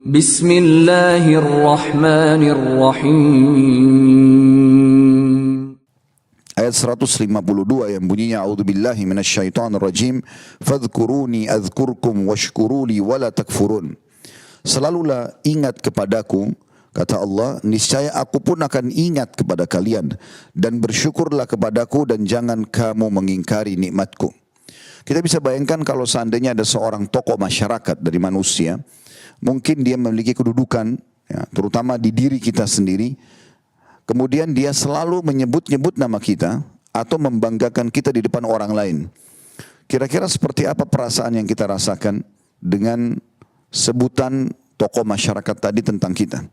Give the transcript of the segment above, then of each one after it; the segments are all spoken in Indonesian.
Bismillahirrahmanirrahim. Ayat 152 yang bunyinya a'udzubillahi minasyaitonirrajim fadhkuruni adzkurkum washkuruli wala takfurun. Selalulah ingat kepadaku, kata Allah, niscaya aku pun akan ingat kepada kalian, dan bersyukurlah kepadaku dan jangan kamu mengingkari nikmatku. Kita bisa bayangkan kalau seandainya ada seorang tokoh masyarakat dari manusia, mungkin dia memiliki kedudukan, ya, terutama di diri kita sendiri. Kemudian dia selalu menyebut-nyebut nama kita atau membanggakan kita di depan orang lain. Kira-kira seperti apa perasaan yang kita rasakan dengan sebutan tokoh masyarakat tadi tentang kita?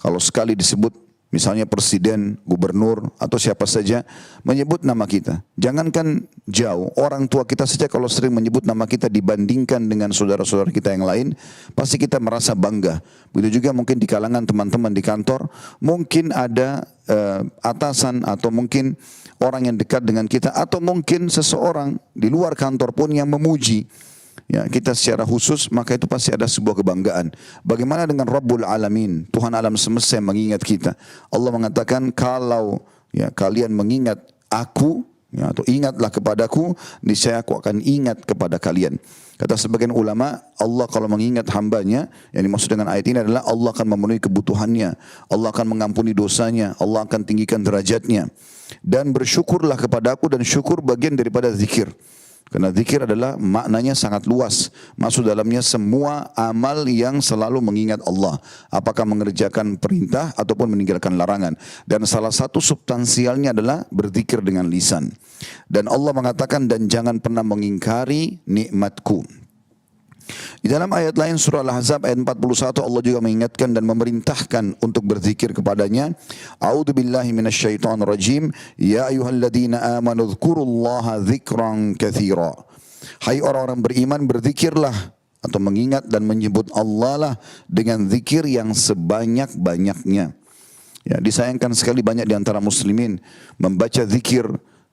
Kalau sekali disebut misalnya presiden, gubernur atau siapa saja menyebut nama kita. Jangankan jauh, orang tua kita saja kalau sering menyebut nama kita dibandingkan dengan saudara-saudara kita yang lain, pasti kita merasa bangga. Begitu juga mungkin di kalangan teman-teman di kantor, mungkin ada atasan atau mungkin orang yang dekat dengan kita, atau mungkin seseorang di luar kantor pun yang memuji ya kita secara khusus, maka itu pasti ada sebuah kebanggaan. Bagaimana dengan Rabbul Alamin, Tuhan alam semesta yang mengingat kita? Allah mengatakan, kalau ya kalian mengingat aku, ya, atau ingatlah kepadaku, niscaya aku akan ingat kepada kalian. Kata sebagian ulama, Allah kalau mengingat hambanya, yang dimaksud dengan ayat ini adalah Allah akan memenuhi kebutuhannya, Allah akan mengampuni dosanya, Allah akan tinggikan derajatnya. Dan bersyukurlah kepadaku, dan syukur bagian daripada zikir. Karena zikir adalah maknanya sangat luas. Masuk dalamnya semua amal yang selalu mengingat Allah. Apakah mengerjakan perintah ataupun meninggalkan larangan. Dan salah satu substansialnya adalah berzikir dengan lisan. Dan Allah mengatakan, dan jangan pernah mengingkari nikmatku. Di dalam ayat lain surah Al-Ahzab ayat 41 Allah juga mengingatkan dan memerintahkan untuk berzikir kepadanya. A'udzubillahi minasyaitonirrajim. Ya ayyuhalladzina amanu dzkurullaha dzikran katsira. Hai orang-orang beriman, berzikirlah atau mengingat dan menyebut Allah lah dengan zikir yang sebanyak-banyaknya. Ya, disayangkan sekali banyak di antara muslimin membaca zikir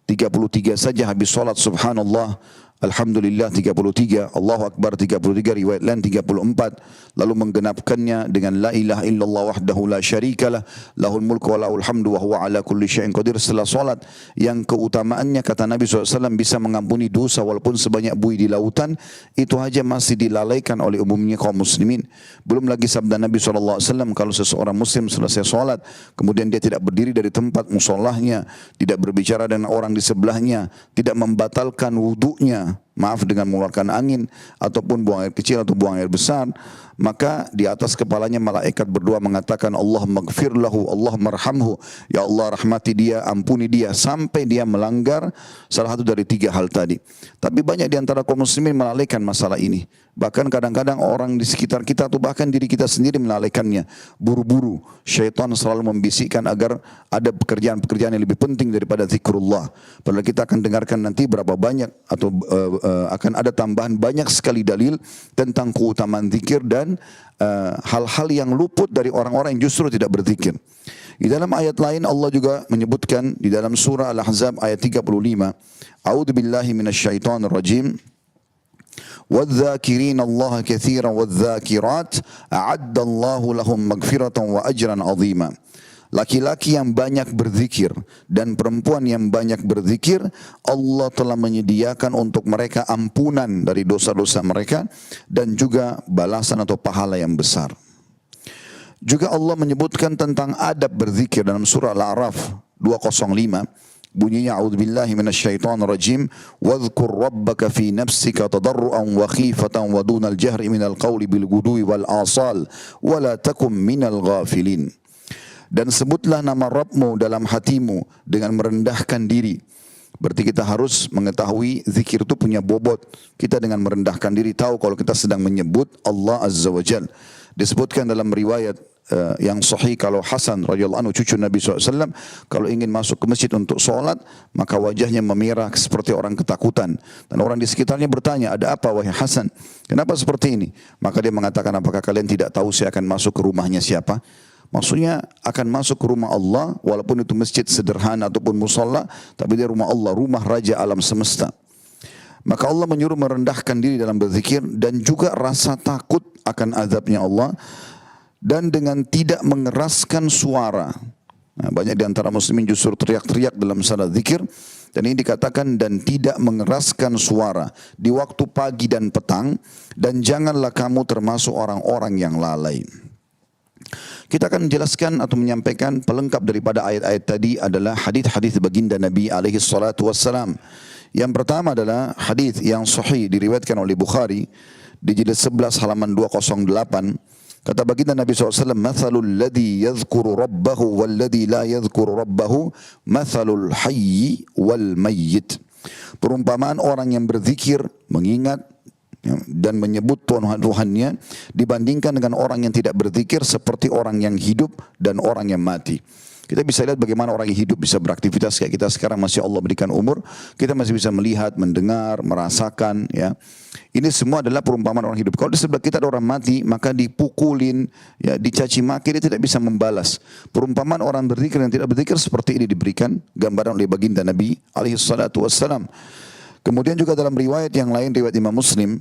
33 saja habis salat, subhanallah, alhamdulillah 33, Allahu Akbar 33, riwayat lain 34, lalu menggenapkannya dengan la ilaha illallah wahdahu la syarikalah, lahul mulku wa lahul hamdu wa huwa ala kulli syai'in qadir, setelah salat yang keutamaannya kata Nabi SAW bisa mengampuni dosa walaupun sebanyak buih di lautan, itu aja masih dilalaikan oleh umumnya kaum muslimin. Belum lagi sabda Nabi SAW, kalau seseorang muslim selesai salat kemudian dia tidak berdiri dari tempat musallahnya, tidak berbicara dengan orang di sebelahnya, tidak membatalkan wudunya, maaf dengan mengeluarkan angin ataupun buang air kecil atau buang air besar, maka di atas kepalanya malaikat berdoa mengatakan, Allah maghfir lahu, Allah marhamhu, ya Allah rahmati dia, ampuni dia, sampai dia melanggar salah satu dari 3 hal tadi. Tapi banyak di antara kaum muslimin melalaikan masalah ini. Bahkan kadang-kadang orang di sekitar kita atau bahkan diri kita sendiri melalaikannya. Buru-buru syaitan selalu membisikkan agar ada pekerjaan-pekerjaan yang lebih penting daripada zikrullah. Padahal kita akan dengarkan nanti berapa banyak atau akan ada tambahan banyak sekali dalil tentang keutamaan zikir dan hal-hal yang luput dari orang-orang yang justru tidak berzikir. Di dalam ayat lain Allah juga menyebutkan di dalam surah Al-Ahzab ayat 35, A'udzubillahi minasyaitonirrajim. وَالذَّاكِرِينَ اللَّهَ كَثِيرًا وَالذَّاكِرَاتِ أَعَدَّ اللَّهُ لَهُمْ مَغْفِرَةً وَأَجْرًا عَظِيمًا. Laki-laki yang banyak berzikir dan perempuan yang banyak berzikir, Allah telah menyediakan untuk mereka ampunan dari dosa-dosa mereka dan juga balasan atau pahala yang besar. Juga Allah menyebutkan tentang adab berzikir dalam surah Al-A'raf 205. Bunyinya, a'udzubillahi minasyaitonirrajim, wadhkur rabbaka fi nafsika tadarruan wa khifatan wa dunal jahri minal qawli bil ghudwi wal asal wa la takum minal ghafilin. Dan sebutlah nama Rabbmu dalam hatimu dengan merendahkan diri. Berarti kita harus mengetahui zikir itu punya bobot. Kita dengan merendahkan diri tahu kalau kita sedang menyebut Allah Azza wa Jal. Disebutkan dalam riwayat yang sahih kalau Hasan radhiyallahu anhu cucu Nabi SAW kalau ingin masuk ke masjid untuk sholat maka wajahnya memerah seperti orang ketakutan, dan orang di sekitarnya bertanya, ada apa wahai Hasan, kenapa seperti ini? Maka dia mengatakan, apakah kalian tidak tahu saya akan masuk ke rumahnya siapa? Maksudnya akan masuk ke rumah Allah walaupun itu masjid sederhana ataupun musalla, tapi dia rumah Allah, rumah Raja alam semesta. Maka Allah menyuruh merendahkan diri dalam berzikir dan juga rasa takut akan azabnya Allah dan dengan tidak mengeraskan suara. Nah, banyak di antara muslimin justru teriak-teriak dalam salat zikir dan ini dikatakan dan tidak mengeraskan suara di waktu pagi dan petang dan janganlah kamu termasuk orang-orang yang lalai. Kita akan menjelaskan atau menyampaikan pelengkap daripada ayat-ayat tadi adalah hadis-hadis baginda Nabi alaihi salatu wassalam. Yang pertama adalah hadis yang sahih diriwayatkan oleh Bukhari di jilid 11 halaman 208. Kata baginda Nabi SAW, "Mathalul ladzi yadhkuru rabbahu wal ladzi la yadhkuru rabbahu, mathalul hayyi wal mayyit." Perumpamaan orang yang berzikir, mengingat dan menyebut Tuhannya dibandingkan dengan orang yang tidak berzikir seperti orang yang hidup dan orang yang mati. Kita bisa lihat bagaimana orang yang hidup bisa beraktivitas kayak kita sekarang, masih Allah berikan umur, kita masih bisa melihat, mendengar, merasakan, ya. Ini semua adalah perumpamaan orang hidup. Kalau di sebelah kita ada orang mati, maka dipukulin, ya, dicaci maki, dia tidak bisa membalas. Perumpamaan orang berzikir dan tidak berzikir seperti ini diberikan gambaran oleh baginda Nabi alaihi salatu wassalam. Kemudian juga dalam riwayat yang lain, riwayat Imam Muslim,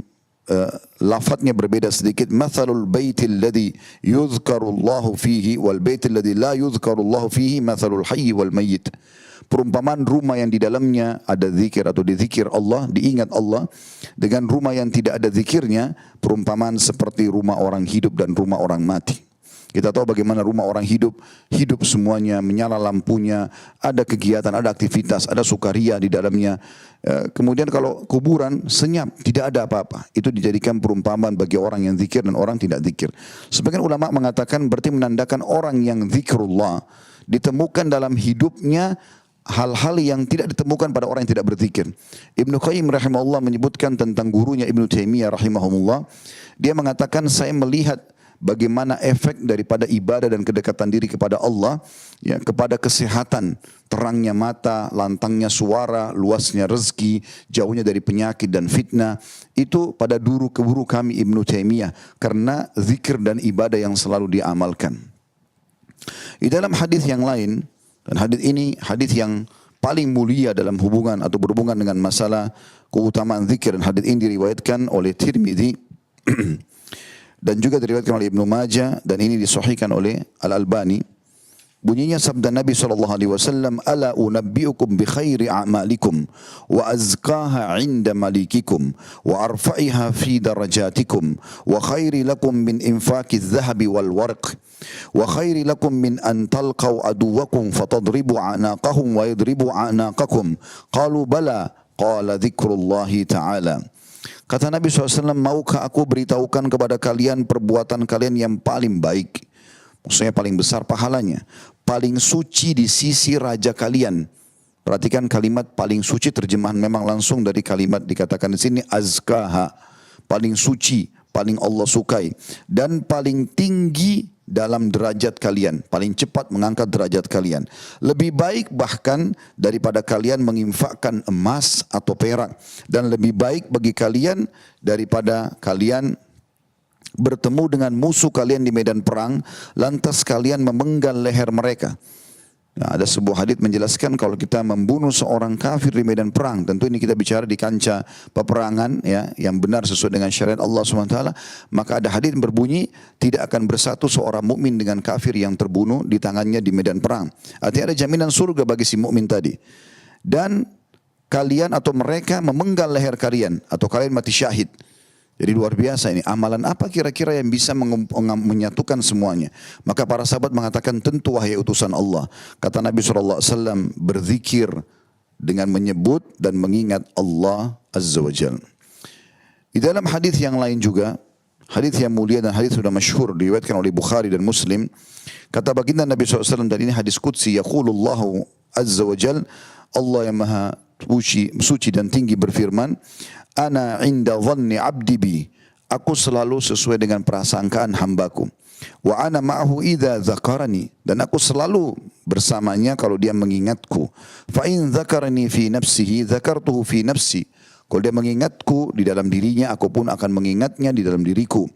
lafadznya berbeda sedikit. Mathalul baitil ladzi yuzkarullahu fihi wal baitil ladzi la yuzkarullahu fihi mathalul hayyi wal mayyit. Perumpamaan rumah yang di dalamnya ada zikir atau dizikir Allah, diingat Allah, dengan rumah yang tidak ada zikirnya, perumpamaan seperti rumah orang hidup dan rumah orang mati. Kita tahu bagaimana rumah orang hidup, hidup semuanya, menyala lampunya, ada kegiatan, ada aktivitas, ada sukaria di dalamnya. Kemudian kalau kuburan senyap, tidak ada apa-apa. Itu dijadikan perumpamaan bagi orang yang zikir dan orang tidak zikir. Sebagian ulama mengatakan berarti menandakan orang yang zikrullah ditemukan dalam hidupnya hal-hal yang tidak ditemukan pada orang yang tidak berzikir. Ibnu Qayyim rahimahullah menyebutkan tentang gurunya Ibnu Taimiyah rahimahullah. Dia mengatakan, saya melihat bagaimana efek daripada ibadah dan kedekatan diri kepada Allah, ya, kepada kesehatan, terangnya mata, lantangnya suara, luasnya rezeki, jauhnya dari penyakit dan fitnah. Itu pada guru kami Ibnu Taimiyah karena zikir dan ibadah yang selalu diamalkan. Di dalam hadis yang lain, dan hadis ini hadis yang paling mulia dalam hubungan atau berhubungan dengan masalah keutamaan zikir, dan hadis ini diriwayatkan oleh Tirmidzi dan juga diriwayatkan oleh Ibnu Majah dan ini disahihkan oleh Al-Albani. Bunyinya sabda Nabi SAW, "Ala unabbiukum bi khairi a'malikum wa azkaha 'inda malikikum wa arfa'iha fi darajatikum wa khairi lakum min infaqi adh-dhahabi wal warq wa khairi lakum min an talqaw aduwakum fatadribu a'naqahum wa yadribu a'naqakum." Qalu bala, qala dzikrullahi ta'ala. Kata Nabi SAW, maukah aku beritahukan kepada kalian perbuatan kalian yang paling baik? Maksudnya paling besar pahalanya, paling suci di sisi raja kalian. Perhatikan kalimat paling suci, terjemahan memang langsung dari kalimat dikatakan di sini azkaha, paling suci, paling Allah sukai, dan paling tinggi dalam derajat kalian, paling cepat mengangkat derajat kalian. Lebih baik bahkan daripada kalian menginfakkan emas atau perak, dan lebih baik bagi kalian daripada kalian bertemu dengan musuh kalian di medan perang, lantas kalian memenggal leher mereka. Nah, ada sebuah hadits menjelaskan kalau kita membunuh seorang kafir di medan perang, tentu ini kita bicara di kancah peperangan, ya, yang benar sesuai dengan syariat Allah SWT, maka ada hadits berbunyi tidak akan bersatu seorang mukmin dengan kafir yang terbunuh di tangannya di medan perang. Artinya ada jaminan surga bagi si mukmin tadi. Dan kalian atau mereka memenggal leher kalian atau kalian mati syahid. Jadi luar biasa ini. Amalan apa kira-kira yang bisa menyatukan semuanya? Maka para sahabat mengatakan, tentu wahai utusan Allah. Kata Nabi SAW, berzikir dengan menyebut dan mengingat Allah Azza wa Jalla. Di dalam hadis yang lain juga, hadis yang mulia dan hadis sudah masyhur diriwayatkan oleh Bukhari dan Muslim. Kata baginda Nabi SAW, dan ini hadis qudsi, yaqulullahu Azza wa Jalla, Allah yang maha suci dan tinggi berfirman, ana inda dhanni abdi bi, aku selalu sesuai dengan prasangkaan hambaku. Wa ana ma'ahu idza dzakarani, dan aku selalu bersamanya kalau dia mengingatku. Fa in dzakarani fi nafsihi dzakartuhu fi nafsi, kalau dia mengingatku di dalam dirinya, aku pun akan mengingatnya di dalam diriku.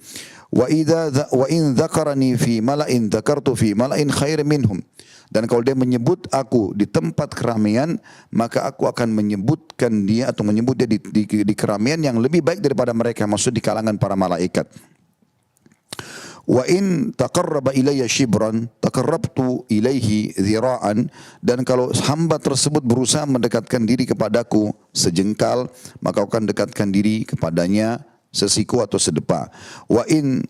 Wa in dzakarani fi mala'in dzakartu fi mala'in khair minhum, Dan kalau dia menyebut aku di tempat keramaian, maka aku akan menyebutkan dia atau menyebut dia di keramaian yang lebih baik daripada mereka, maksud di kalangan para malaikat. Wa in taqarraba ilayya shibran taqarrabtu ilaihi dhira'an, dan kalau hamba tersebut berusaha mendekatkan diri kepadaku sejengkal, maka aku akan dekatkan diri kepadanya sesiku atau sedepa. Wa in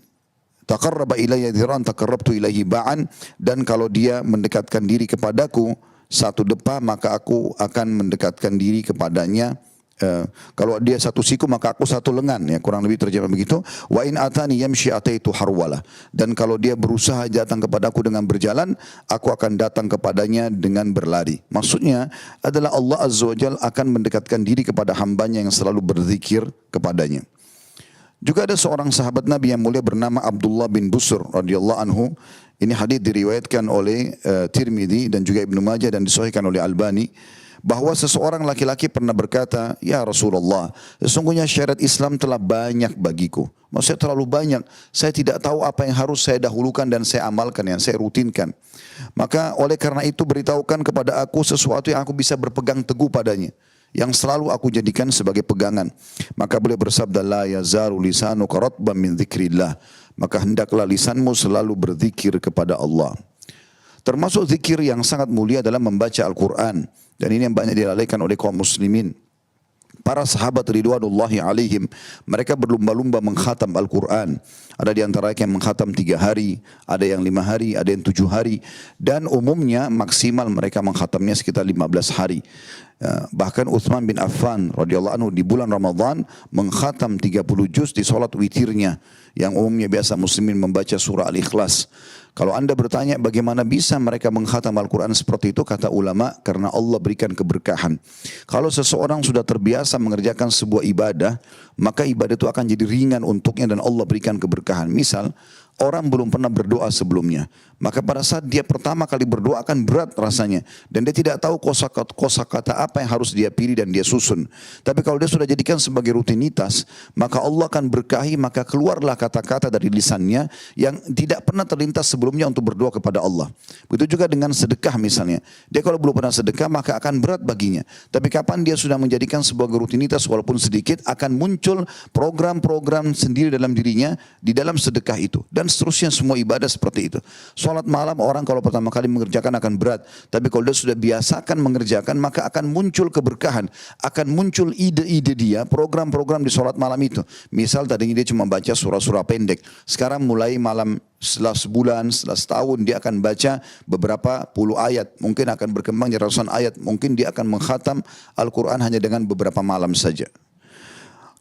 taqarraba ilayya dhira'an taqarrabtu ilaihi ba'an, dan kalau dia mendekatkan diri kepadaku satu depa, maka aku akan mendekatkan diri kepadanya. Kalau dia satu siku maka aku satu lengan, ya kurang lebih terjemah begitu. Wa in atani yamshi ataitu harwala, dan kalau dia berusaha datang kepadaku dengan berjalan, aku akan datang kepadanya dengan berlari. Maksudnya adalah Allah Azza wa Jalla akan mendekatkan diri kepada hambanya yang selalu berzikir kepadanya. Juga ada seorang sahabat Nabi yang mulia bernama Abdullah bin Busr radhiyallahu anhu. Ini hadis diriwayatkan oleh Tirmidzi dan juga Ibnu Majah dan disahihkan oleh Albani, bahwa seseorang laki-laki pernah berkata, ya Rasulullah, sesungguhnya syariat Islam telah banyak bagiku. Maksudnya terlalu banyak, saya tidak tahu apa yang harus saya dahulukan dan saya amalkan, yang saya rutinkan. Maka oleh karena itu beritahukan kepada aku sesuatu yang aku bisa berpegang teguh padanya, yang selalu aku jadikan sebagai pegangan. Maka beliau bersabda, la yazaru lisanuka ratban min dzikrillah, maka hendaklah lisanmu selalu berzikir kepada Allah. Termasuk zikir yang sangat mulia adalah membaca Al-Quran. Dan ini yang banyak dilalaikan oleh kaum muslimin. Para sahabat ridwanullahi alaihim, mereka berlumba-lumba mengkhatam Al-Quran. Ada di antara yang mengkhatam 3 hari, ada yang 5 hari, ada yang 7 hari. Dan umumnya maksimal mereka mengkhatamnya sekitar 15 hari. Bahkan Uthman bin Affan radhiyallahu anhu di bulan Ramadan mengkhatam 30 juz di solat witirnya, yang umumnya biasa muslimin membaca surah Al-Ikhlas. Kalau anda bertanya bagaimana bisa mereka mengkhatam Al-Quran seperti itu, kata ulama, karena Allah berikan keberkahan. Kalau seseorang sudah terbiasa mengerjakan sebuah ibadah, maka ibadah itu akan jadi ringan untuknya dan Allah berikan keberkahan. Misal, orang belum pernah berdoa sebelumnya, maka pada saat dia pertama kali berdoa akan berat rasanya, dan dia tidak tahu kosakata apa yang harus dia pilih dan dia susun. Tapi kalau dia sudah jadikan sebagai rutinitas, maka Allah akan berkahi, maka keluarlah kata-kata dari lisannya yang tidak pernah terlintas sebelumnya untuk berdoa kepada Allah. Begitu juga dengan sedekah misalnya, dia kalau belum pernah sedekah maka akan berat baginya. Tapi kapan dia sudah menjadikan sebagai rutinitas walaupun sedikit, akan muncul program-program sendiri dalam dirinya di dalam sedekah itu. Dan seterusnya semua ibadah seperti itu. Salat malam orang kalau pertama kali mengerjakan akan berat, tapi kalau dia sudah biasakan mengerjakan maka akan muncul keberkahan, akan muncul ide-ide dia, program-program di salat malam itu. Misal tadinya dia cuma baca surah-surah pendek, sekarang mulai malam setelah sebulan, setelah setahun dia akan baca beberapa puluh ayat, mungkin akan berkembang jadi ratusan ayat, mungkin dia akan mengkhatam Al-Quran hanya dengan beberapa malam saja.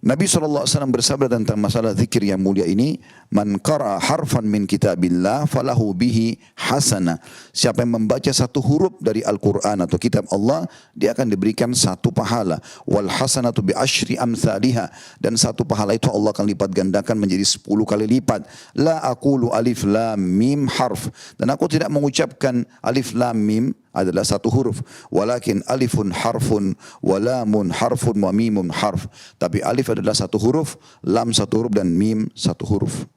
Nabi SAW bersabda tentang masalah zikir yang mulia ini, man qara'a harfan min kitabillah falahu bihi hasanah. Siapa yang membaca satu huruf dari Al-Quran atau kitab Allah, dia akan diberikan satu pahala. Wal hasanatu bi asyri amthaliha, dan satu pahala itu Allah akan lipat gandakan menjadi 10 kali lipat. La aqulu alif lam mim harf, dan aku tidak mengucapkan alif lam mim adalah satu huruf, walakin alifun harfun wa lamun harfun wa mimun harf, tapi alif adalah satu huruf, lam satu huruf, dan mim satu huruf.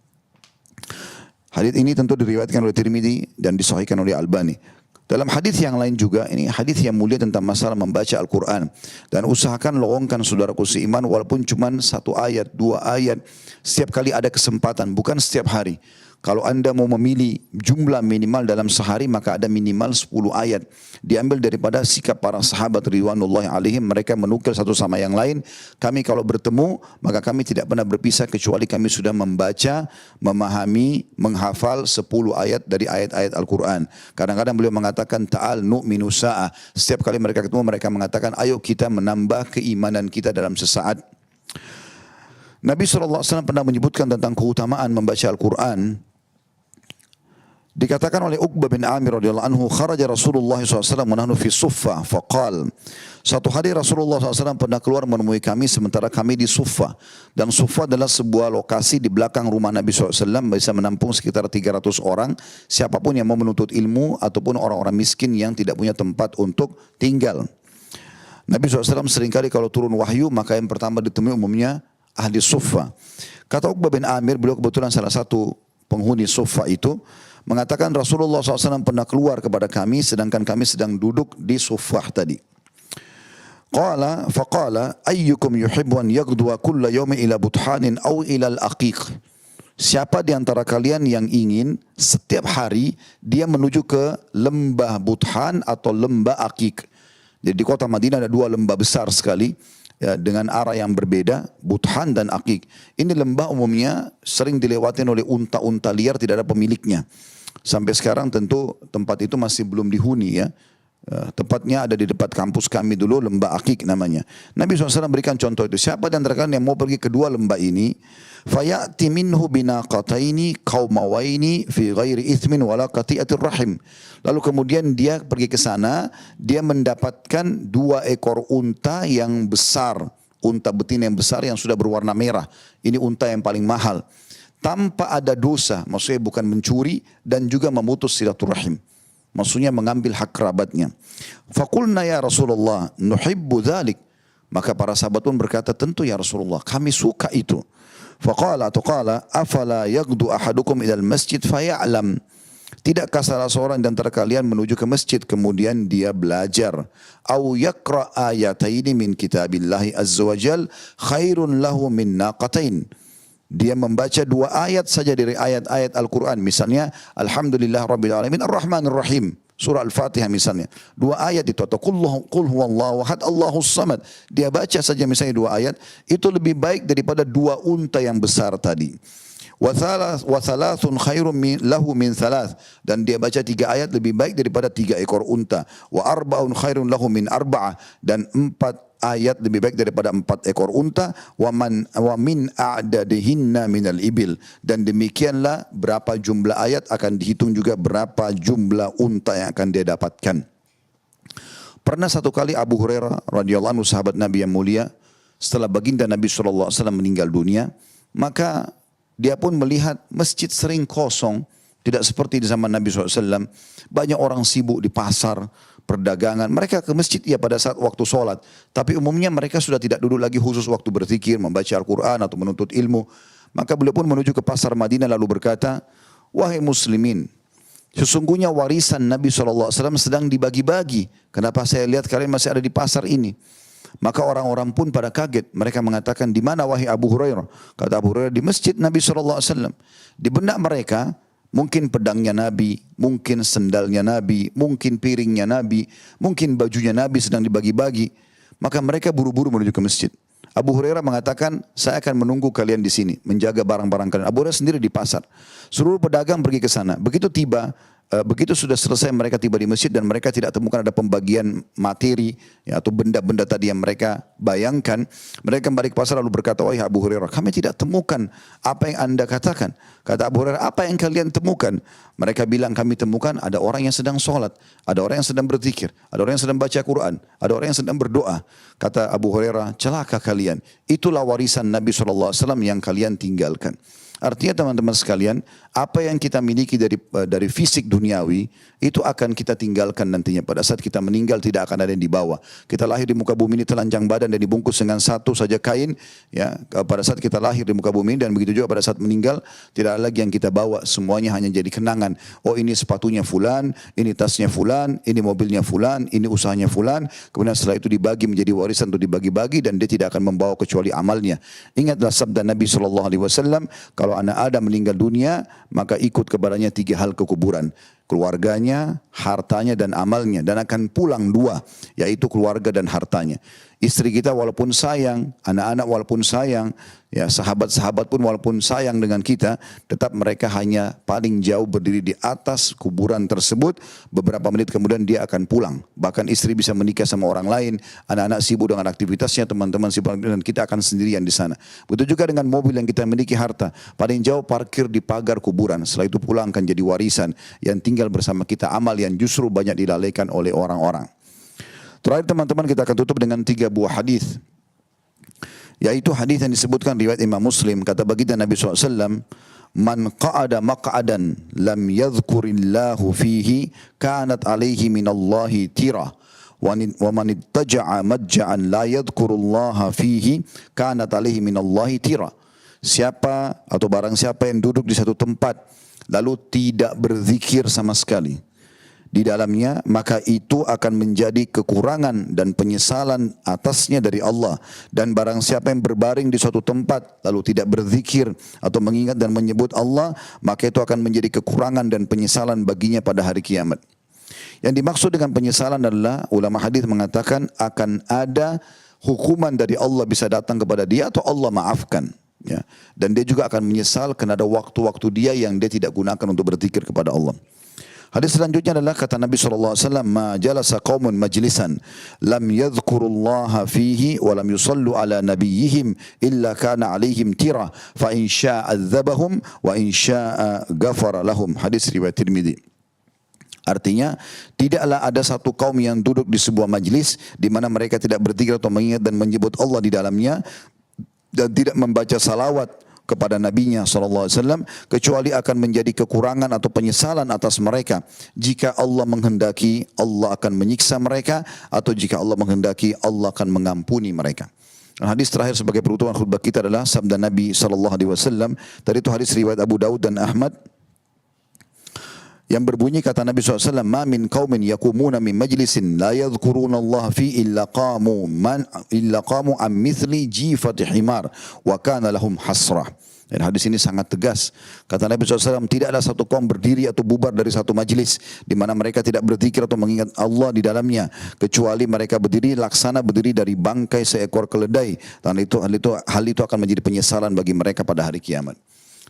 Hadis ini tentu diriwayatkan oleh Tirmidzi dan disahihkan oleh Albani. Dalam hadis yang lain juga, ini hadis yang mulia tentang masalah membaca Al-Quran, dan usahakan lowongkan saudaraku seiman walaupun cuma 1 ayat, 2 ayat setiap kali ada kesempatan, bukan setiap hari. Kalau anda mau memilih jumlah minimal dalam sehari, maka ada minimal 10 ayat. Diambil daripada sikap para sahabat ridwanullahi alaihim, mereka menukil satu sama yang lain. Kami kalau bertemu, maka kami tidak pernah berpisah kecuali kami sudah membaca, memahami, menghafal 10 ayat dari ayat-ayat Al-Quran. Kadang-kadang beliau mengatakan, ta'al nu'minu sa'ah. Setiap kali mereka ketemu, mereka mengatakan, ayo kita menambah keimanan kita dalam sesaat. Nabi SAW pernah menyebutkan tentang keutamaan membaca Al-Quran. Dikatakan oleh Uqbah bin Amir radhiyallahu anhu, kharaja Rasulullah SAW wa nahnu fi suffah faqal. Satu hari Rasulullah SAW pernah keluar menemui kami sementara kami di Suffah. Dan Suffah adalah sebuah lokasi di belakang rumah Nabi SAW, bisa menampung sekitar 300 orang. Siapapun yang mau menuntut ilmu ataupun orang-orang miskin yang tidak punya tempat untuk tinggal. Nabi SAW seringkali kalau turun wahyu, maka yang pertama ditemui umumnya ahli Suffah. Kata Uqbah bin Amir, beliau kebetulan salah satu penghuni Suffah itu, mengatakan Rasulullah SAW pernah keluar kepada kami sedangkan kami sedang duduk di sufah tadi. Faqala ayyukum yuhibbu an yaghduwa kulla yawmin ila buthanin aw ila al-aqiq. Siapa di antara kalian yang ingin setiap hari dia menuju ke lembah Buthan atau lembah Aqiq. Jadi di kota Madinah ada dua lembah besar sekali ya, dengan arah yang berbeda, Buthan dan Aqiq. Ini lembah umumnya sering dilewati oleh unta-unta liar, tidak ada pemiliknya. Sampai sekarang tentu tempat itu masih belum dihuni ya. Tempatnya ada di depan kampus kami dulu, lembah Aqiq namanya. Nabi SAW berikan contoh itu. Siapa di antara kalian yang mau pergi ke dua lembah ini, fayati minhu binaqataini qaumawaini fi ghairi ithmin wala qati'atir rahim. Lalu kemudian dia pergi ke sana, dia mendapatkan dua ekor unta yang besar, unta betina yang besar yang sudah berwarna merah. Ini unta yang paling mahal. Tanpa ada dosa, maksudnya bukan mencuri dan juga memutus silaturahim. Maksudnya mengambil hak kerabatnya. Faqulna ya Rasulullah, nuhibbu dhalik. Maka para sahabat pun berkata, tentu ya Rasulullah, kami suka itu. Faqala afala yaghdu ahadukum ilal masjid faya'lam. Tidakkah salah seorang di antara kalian menuju ke masjid kemudian dia belajar, au yaqra ayataini min kitabillahi azza wajal khairun lahu min naqatain. Dia membaca dua ayat saja dari ayat-ayat Al-Quran. Misalnya, Alhamdulillah Rabbil Alamin Ar-Rahmanir Rahim. Surah Al-Fatihah misalnya. Dua ayat itu. Atau Qul huwallahu ahad Allahus samad. Dia baca saja misalnya dua ayat. Itu lebih baik daripada dua unta yang besar tadi. Wa thalathun khairun lahu min thalath. Dan dia baca tiga ayat lebih baik daripada tiga ekor unta. Wa arba'un khairun lahu min arba'ah. Dan empat ayat lebih baik daripada empat ekor unta. Wa min a'dadihinna minal ibil. Dan demikianlah berapa jumlah ayat akan dihitung juga berapa jumlah unta yang akan dia dapatkan. Pernah satu kali Abu Hurairah radhiyallahu anhu, sahabat Nabi yang mulia, setelah baginda Nabi SAW meninggal dunia, maka dia pun melihat masjid sering kosong, tidak seperti di zaman Nabi SAW. Banyak orang sibuk di pasar, perdagangan. Mereka ke masjid ya pada saat waktu sholat. Tapi umumnya mereka sudah tidak duduk lagi khusus waktu berzikir, membaca Al-Quran atau menuntut ilmu. Maka beliau pun menuju ke pasar Madinah lalu berkata, wahai muslimin, sesungguhnya warisan Nabi SAW sedang dibagi-bagi. Kenapa saya lihat kalian masih ada di pasar ini? Maka orang-orang pun pada kaget. Mereka mengatakan, di mana wahai Abu Hurairah? Kata Abu Hurairah, di masjid Nabi SAW. Di benak mereka, mungkin pedangnya Nabi, mungkin sendalnya Nabi, mungkin piringnya Nabi, mungkin bajunya Nabi sedang dibagi-bagi. Maka mereka buru-buru menuju ke masjid. Abu Hurairah mengatakan, saya akan menunggu kalian di sini, menjaga barang-barang kalian. Abu Hurairah sendiri di pasar. Seluruh pedagang pergi ke sana. Begitu sudah selesai mereka tiba di masjid dan mereka tidak temukan ada pembagian materi ya, atau benda-benda tadi yang mereka bayangkan. Mereka kembali ke pasar lalu berkata, wahai Abu Hurairah, kami tidak temukan apa yang anda katakan. Kata Abu Hurairah, apa yang kalian temukan? Mereka bilang, kami temukan ada orang yang sedang sholat, ada orang yang sedang berzikir, ada orang yang sedang baca Quran, ada orang yang sedang berdoa. Kata Abu Hurairah, celaka kalian. Itulah warisan Nabi SAW yang kalian tinggalkan. Artinya teman-teman sekalian, apa yang kita miliki dari fisik duniawi itu akan kita tinggalkan nantinya. Pada saat kita meninggal tidak akan ada yang dibawa. Kita lahir di muka bumi ini telanjang badan dan dibungkus dengan satu saja kain. Ya, pada saat kita lahir di muka bumi ini dan begitu juga pada saat meninggal tidak ada lagi yang kita bawa. Semuanya hanya jadi kenangan. Oh, ini sepatunya fulan, ini tasnya fulan, ini mobilnya fulan, ini usahanya fulan. Kemudian setelah itu dibagi menjadi warisan untuk dibagi-bagi dan dia tidak akan membawa kecuali amalnya. Ingatlah sabda Nabi SAW, kalau anak Adam meninggal dunia, maka ikut kepadanya tiga hal ke kuburan. Keluarganya, hartanya dan amalnya. Dan akan pulang dua, yaitu keluarga dan hartanya. Istri kita walaupun sayang, anak-anak walaupun sayang, ya sahabat-sahabat pun walaupun sayang dengan kita, tetap mereka hanya paling jauh berdiri di atas kuburan tersebut. Beberapa menit kemudian dia akan pulang. Bahkan istri bisa menikah sama orang lain, anak-anak sibuk dengan aktivitasnya, teman-teman sibuk dan kita akan sendirian di sana. Begitu juga dengan mobil yang kita miliki harta, paling jauh parkir di pagar kuburan. Setelah itu pulang akan jadi warisan yang tinggal bersama kita, amal yang justru banyak dilalaikan oleh orang-orang. Terakhir teman-teman kita akan tutup dengan 3 buah hadis. Yaitu hadis yang disebutkan riwayat Imam Muslim. Kata baginda Nabi SAW, man qa'ada maq'adan lam yadhkurillahu fihi kanat alaihi minallahi tirah. Wa man ittaja'a majja'an la yadhkurullaha fihi kanat alaihi minallahi tirah. Siapa atau barang siapa yang duduk di satu tempat lalu tidak berzikir sama sekali di dalamnya, maka itu akan menjadi kekurangan dan penyesalan atasnya dari Allah. Dan barang siapa yang berbaring di suatu tempat lalu tidak berzikir atau mengingat dan menyebut Allah, maka itu akan menjadi kekurangan dan penyesalan baginya pada hari kiamat. Yang dimaksud dengan penyesalan adalah ulama hadis mengatakan akan ada hukuman dari Allah bisa datang kepada dia atau Allah maafkan. Ya. Dan dia juga akan menyesal kerana ada waktu-waktu dia yang dia tidak gunakan untuk berzikir kepada Allah. Hadis selanjutnya adalah kata Nabi SAW, ma jalasa qaumun majlisan lam yadhkurullaha fihi wa lam yusallu ala nabiyihim illa kana alaihim tira fa in syaa adzabahum wa in syaa ghafara lahum. Hadis riwayat Tirmidzi. Artinya, tidaklah ada satu kaum yang duduk di sebuah majlis di mana mereka tidak berzikir atau mengingat dan menyebut Allah di dalamnya dan tidak membaca salawat kepada nabinya SAW, kecuali akan menjadi kekurangan atau penyesalan atas mereka. Jika Allah menghendaki, Allah akan menyiksa mereka, atau jika Allah menghendaki, Allah akan mengampuni mereka. Hadis terakhir sebagai penutupan khutbah kita adalah sabda Nabi SAW. Tadi itu hadis riwayat Abu Daud dan Ahmad, yang berbunyi kata Nabi SAW, ma min qaumin yakumuna min majlisin la yadhkuruna Allah fi illa qamu am mithli jifati himar wa kana lahum hasrah. Dan hadis ini sangat tegas. Kata Nabi SAW, tidak ada satu kaum berdiri atau bubar dari satu majlis di mana mereka tidak berzikir atau mengingat Allah di dalamnya, kecuali mereka berdiri laksana berdiri dari bangkai seekor keledai. Dan hal itu akan menjadi penyesalan bagi mereka pada hari kiamat.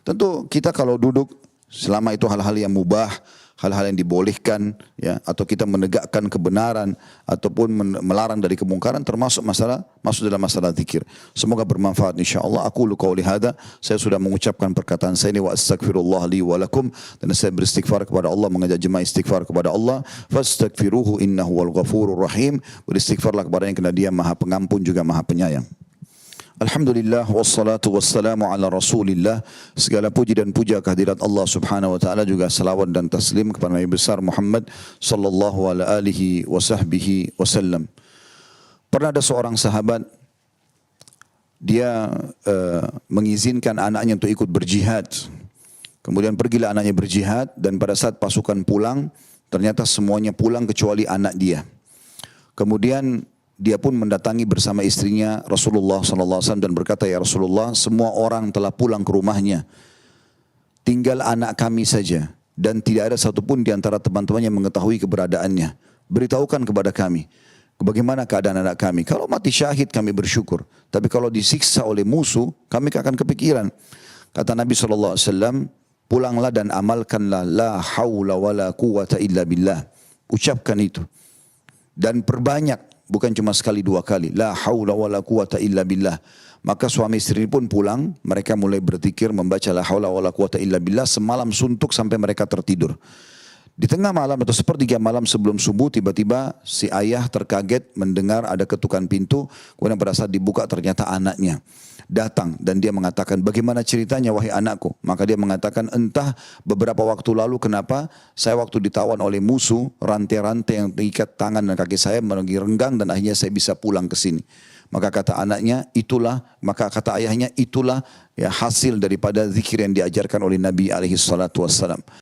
Tentu kita kalau duduk, selama itu hal-hal yang mubah, hal-hal yang dibolehkan, ya, atau kita menegakkan kebenaran ataupun melarang dari kemungkaran, termasuk masuk dalam masalah zikir. Semoga bermanfaat insyaallah. Aku qauli hada, saya sudah mengucapkan perkataan saya ini, wa astaghfirullah li wa lakum, dan saya beristighfar kepada Allah, mengajak jemaah istighfar kepada Allah. Fastaghfiruhu innahu wal ghafurur rahim. Beristighfarlah kepada yang karena Dia Maha Pengampun juga Maha Penyayang. Alhamdulillah wassalatu wassalamu ala Rasulillah. Segala puji dan puja kehadirat Allah Subhanahu wa taala, juga salawat dan taslim kepada Nabi besar Muhammad sallallahu alaihi wasallam. Pernah ada seorang sahabat, dia mengizinkan anaknya untuk ikut berjihad. Kemudian pergilah anaknya berjihad, dan pada saat pasukan pulang, ternyata semuanya pulang kecuali anak dia. Kemudian dia pun mendatangi bersama istrinya Rasulullah SAW dan berkata, ya Rasulullah, semua orang telah pulang ke rumahnya, tinggal anak kami saja, dan tidak ada satupun di antara teman-teman yang mengetahui keberadaannya. Beritahukan kepada kami, bagaimana keadaan anak kami. Kalau mati syahid kami bersyukur, tapi kalau disiksa oleh musuh kami akan kepikiran. Kata Nabi SAW, pulanglah dan amalkanlah la haula wa la quwata illa billah. Ucapkan itu dan perbanyak. Bukan cuma sekali dua kali. La haula wa la quwata illa billah. Maka suami istri pun pulang. Mereka mulai berzikir membaca la haula wa la quwata illa billah semalam suntuk sampai mereka tertidur. Di tengah malam atau sepertiga malam sebelum subuh, tiba-tiba si ayah terkaget mendengar ada ketukan pintu. Kemudian pada saat dibuka ternyata anaknya datang dan dia mengatakan, bagaimana ceritanya wahai anakku? Maka dia mengatakan, entah beberapa waktu lalu kenapa saya waktu ditawan oleh musuh, rantai-rantai yang terikat tangan dan kaki saya menjadi renggang dan akhirnya saya bisa pulang ke sini. Maka kata anaknya, maka kata ayahnya, itulah ya hasil daripada zikir yang diajarkan oleh Nabi alaihi salatu wassalam.